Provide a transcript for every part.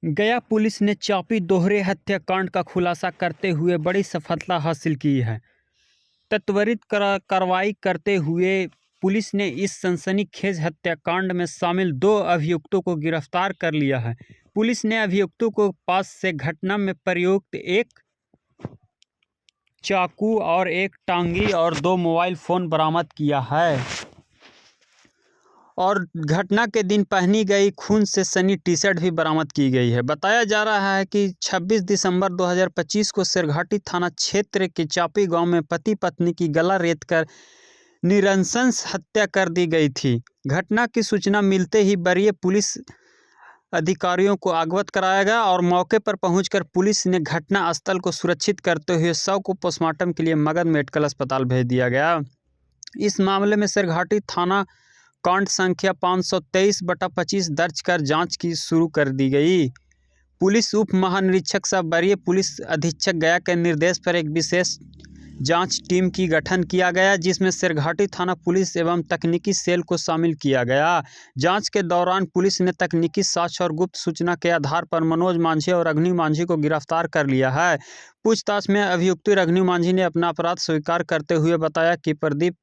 गया पुलिस ने चापी दोहरे हत्याकांड का खुलासा करते हुए बड़ी सफलता हासिल की है। त्वरित कार्रवाई करते हुए पुलिस ने इस सनसनीखेज हत्याकांड में शामिल 2 अभियुक्तों को गिरफ्तार कर लिया है। पुलिस ने अभियुक्तों को पास से घटना में प्रयुक्त एक चाकू और एक टांगी और 2 मोबाइल फ़ोन बरामद किया है और घटना के दिन पहनी गई खून से सनी टी-शर्ट भी बरामद की गई है। बताया जा रहा है कि 26 दिसंबर 2025 को शेरघाटी थाना क्षेत्र के चापी गांव में पति पत्नी की गला रेतकर निरंशंस हत्या कर दी गई थी। घटना की सूचना मिलते ही वरीय पुलिस अधिकारियों को अवगत कराया गया और मौके पर पहुंचकर पुलिस ने घटना स्थल को सुरक्षित करते हुए शव को पोस्टमार्टम के लिए मगध मेडिकल अस्पताल भेज दिया गया। इस मामले में शेरघाटी थाना कांड संख्या 523/25 दर्ज कर जांच की शुरू कर दी गई। पुलिस उप महानिरीक्षक सह वरीय पुलिस अधीक्षक गया के निर्देश पर एक विशेष जांच टीम की गठन किया गया, जिसमें शेरघाटी थाना पुलिस एवं तकनीकी सेल को शामिल किया गया। जांच के दौरान पुलिस ने तकनीकी साक्ष्य और गुप्त सूचना के आधार पर मनोज मांझी और रघनी मांझी को गिरफ्तार कर लिया है। पूछताछ में अभियुक्त रघनी मांझी ने अपना अपराध स्वीकार करते हुए बताया कि प्रदीप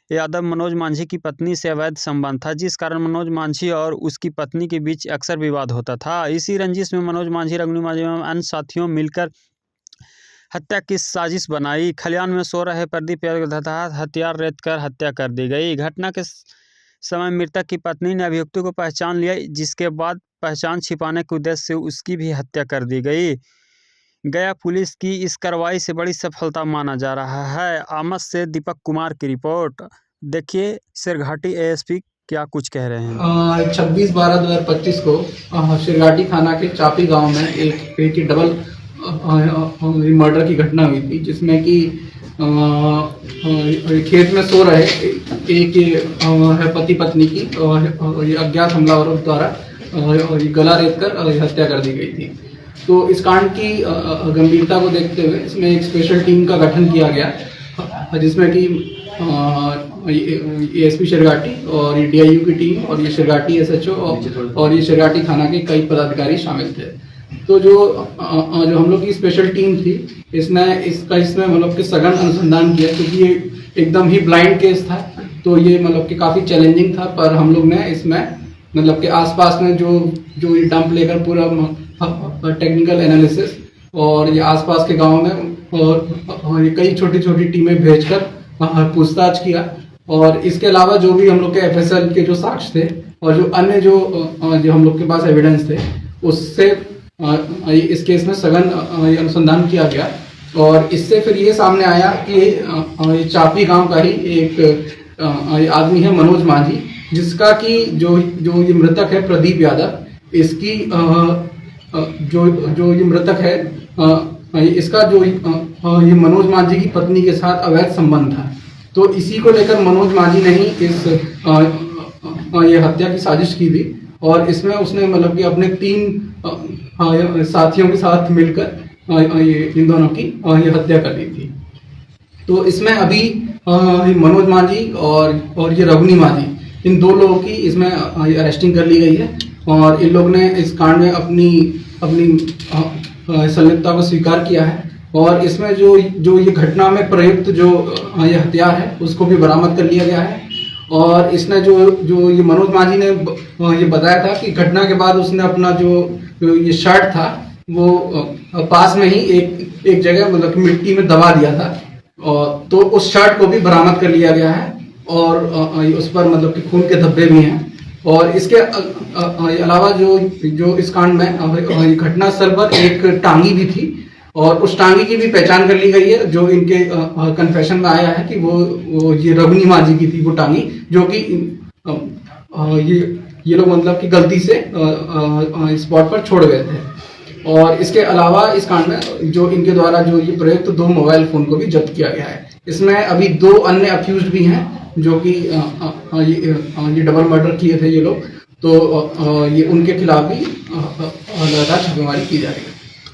यादव मनोज मांझी की पत्नी से अवैध संबंध था, जिस कारण मनोज मांझी और उसकी पत्नी के बीच अक्सर विवाद होता था। इसी रंजिश में मनोज मांझी, रघनी मांझी एवं अन्य साथियों मिलकर हत्या की साजिश बनाई। खलिहान में सो रहे प्रदीप यादव के तहत हथियार रेतकर हत्या कर दी गई। घटना के समय मृतक की पत्नी ने अभियुक्तों को पहचान लिया, जिसके बाद पहचान छिपाने के उद्देश्य से उसकी भी हत्या कर दी गई। गया पुलिस की इस कार्रवाई से बड़ी सफलता माना जा रहा है। आमद से दीपक कुमार की रिपोर्ट। देखिए शेरघाटी एएसपी क्या कुछ कह रहे हैं। 26/12/2025 को शेरघाटी थाना के चापी गांव में एक डबल मर्डर की घटना हुई थी, जिसमें कि खेत में सो रहे एक है पति पत्नी की और ये अज्ञात हमलावरों द्वारा गला रेतकर हत्या कर दी गई थी। तो इस कांड की गंभीरता को देखते हुए इसमें एक स्पेशल टीम का गठन किया गया, जिसमें कि एएसपी शेरघाटी और ये डीआईयू की टीम और ये शेरघाटी एसएचओ और ये शेरघाटी थाना के कई पदाधिकारी शामिल थे। तो जो हम लोग की स्पेशल टीम थी, इसमें मतलब कि सघन अनुसंधान किया, क्योंकि ये एकदम ही ब्लाइंड केस था। तो ये मतलब कि काफ़ी चैलेंजिंग था, पर हम लोग ने इसमें मतलब कि आसपास में जो ये डंप लेकर पूरा टेक्निकल एनालिसिस और ये आसपास के गांव में और ये कई छोटी छोटी टीमें भेजकर पूछताछ किया। और इसके अलावा जो भी हम लोग के एफएसएल के जो साक्ष्य थे और जो अन्य जो हम लोग के पास एविडेंस थे, उससे इस केस में सघन अनुसंधान किया गया। और इससे फिर ये सामने आया कि चापी गांव का ही एक आदमी है मनोज मांझी, जिसका कि जो ये मृतक है प्रदीप यादव, इसकी जो ये मृतक है इसका जो ये मनोज मांझी की पत्नी के साथ अवैध संबंध था। तो इसी को लेकर मनोज मांझी ने ही ये हत्या की साजिश की थी और इसमें उसने मतलब कि अपने 3 साथियों के साथ मिलकर इन दोनों की ये हत्या कर दी थी। तो इसमें अभी मनोज मांझी और ये रघनी मांझी, इन 2 लोगों की इसमें अरेस्टिंग कर ली गई है और इन लोग ने इस कांड में अपनी संलिप्तता को स्वीकार किया है। और इसमें जो ये घटना में प्रयुक्त जो ये हथियार है, उसको भी बरामद कर लिया गया है। और इसने जो ये मनोज मांझी ने ये बताया था कि घटना के बाद उसने अपना जो ये शर्ट था वो पास में ही एक जगह मतलब मिट्टी में दबा दिया था, और तो उस शर्ट को भी बरामद कर लिया गया है और उस पर मतलब कि खून के धब्बे भी हैं। और इसके अलावा जो इस कांड में घटना स्थल पर एक टांगी भी थी और उस टांगी की भी पहचान कर ली गई है, जो इनके कन्फेशन में आया है कि वो ये रघनी मांझी की थी वो टांगी, जो कि ये लोग मतलब कि गलती से स्पॉट पर छोड़ गए थे। और इसके अलावा इस कांड में जो इनके द्वारा जो ये प्रयुक्त 2 मोबाइल फोन को भी जब्त किया गया है। इसमें अभी 2 अन्य अक्यूज्ड भी हैं, जो कि ये डबल मर्डर किए थे ये लोग। तो ये उनके खिलाफ भी लगातार छापेमारी की जा रही है।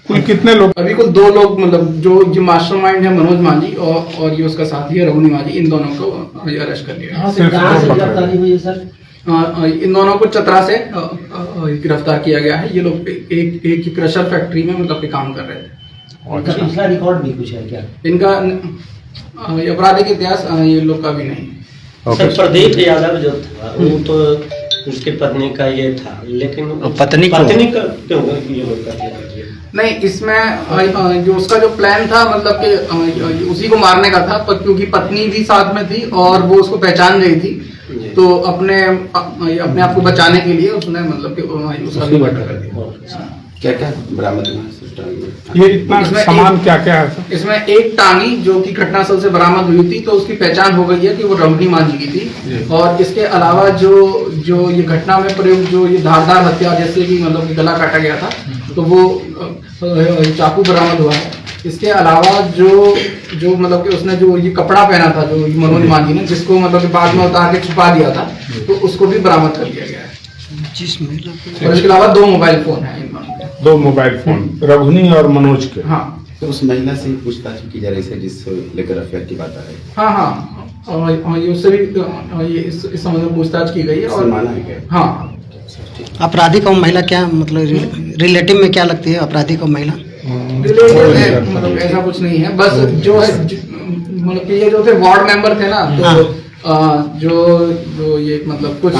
कुल कितने लोग? अभी कुल 2 लोग, मतलब जो ये मास्टरमाइंड है मनोज मांझी और ये उसका साथी है रघुनी मांझी, इन दोनों को अरेस्ट कर लिया। कहाँ से गिरफ्तारी हुई है सर? इन दोनों को चतरा से गिरफ्तार किया गया है। ये लोग एक क्रशर फैक्ट्री में मतलब के काम कर रहे थे। उनका पिछला रिकॉर्ड भी कुछ है क्या? इनका ये आपराधिक इतिहास ये लोग का भी नहीं है। सर प्रदीप यादव जो था वो तो उसकी पत्नी का ये था, लेकिन पत्नी का क्यों ये लोग कर दिया? नहीं, इसमें जो उसका जो प्लान था मतलब कि उसी को मारने का था, पर क्योंकि पत्नी भी साथ में थी और वो उसको पहचान गई थी, तो अपने आप को बचाने के लिए उसने मतलब कि उसका भी मर्डर कर दिया। क्या क्या बरामद हुआ है सिस्टम में? ये इतना सामान क्या क्या है? इसमें एक टांगी जो कि घटनास्थल से बरामद हुई थी, तो उसकी पहचान हो गई है कि वो रमणी मांझी की थी। और इसके अलावा जो ये घटना में प्रयुक्त जो ये धारदार हथियार जैसे कि मतलब कि गला काटा गया था, तो वो चाकू बरामद हुआ है। इसके अलावा जो मतलब कि उसने जो ये कपड़ा पहना था जो मनोज मांझी ने, जिसको मतलब कि बाद में उतार के छुपा दिया था, तो उसको भी बरामद कर लिया गया है। और इसके अलावा 2 मोबाइल फोन है इन दोनों के। 2 मोबाइल फोन रघुनी और मनोज के। हाँ, तो उस महिला से पूछताछ की जा रही है जिससे लेकर अफेयर की बात आ रही है। हाँ, और ये उससे भी ये इस संबंध में पूछताछ की गई है। और माना है क्या? हाँ, अपराधी को महिला क्या मतलब रिलेटिव में क्या लगती है अपराधी को महिला? रिलेटिव है, मतलब ऐसा कुछ नहीं है, बस जो है मतलब कि ये जो थे वार्ड मेंबर थे ना, तो जो ये मतलब कुछ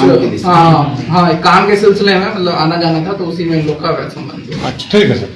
काम के सिलसिले में मतलब आना जाना था, तो उसी में इन लोग का संबंध। ठीक है सर।